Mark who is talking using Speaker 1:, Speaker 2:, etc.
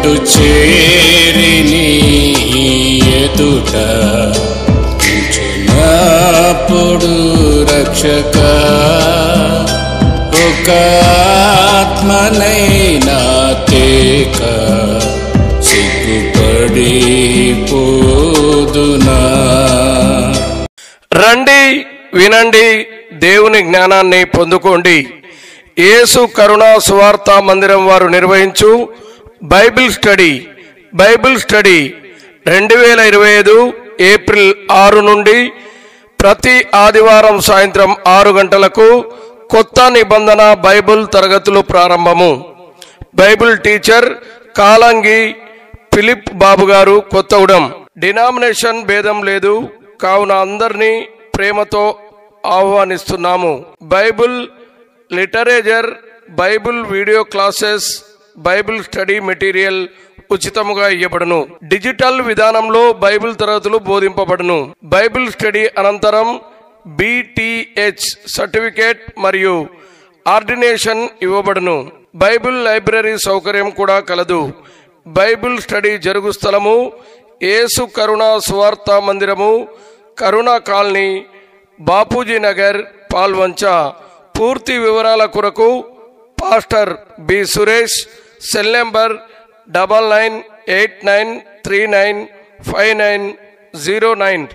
Speaker 1: చెంతకు చేరి నీ ఎదుట ఉంచినప్పుడు రక్షక ఒక ఆత్మనైనా తేక సిగ్గుపడి పోదునా.
Speaker 2: రండి, వినండి, దేవుని జ్ఞానాన్ని పొందుకోండి. యేసు కరుణా సువార్త మందిరం వారు నిర్వహించు బైబిల్ స్టడీ 2025 ఏప్రిల్ 6 నుండి ప్రతి ఆదివారం సాయంత్రం 6 గంటలకు కొత్త నిబంధన బైబిల్ తరగతులు ప్రారంభము. Bible teacher Kalangi Philip Babu గారు, కొత్తగూడెం. డినామినేషన్ భేదం లేదు కావున అందరినీ ప్రేమతో ఆహ్వానిస్తున్నాము. Bible literature, Bible video classes, Bible study material ఉచితముగా ఇవ్వబడును. డిజిటల్ విధానంలో బైబిల్ తరగతులు బోధింపబడును. బైబిల్ స్టడీ అనంతరం BTH సర్టిఫికేట్ మరియు ఆర్డినేషన్ ఇవ్వబడును. బైబిల్ లైబ్రరీ సౌకర్యం కూడా కలదు. బైబిల్ స్టడీ జరుగు స్థలము యేసు కరుణా సువార్త మందిరము, కరుణా కాలనీ, బాపూజీ నగర్, పాల్వంచ. పూర్తి వివరాల కొరకు pastor B Suresh, cell number 9989395909.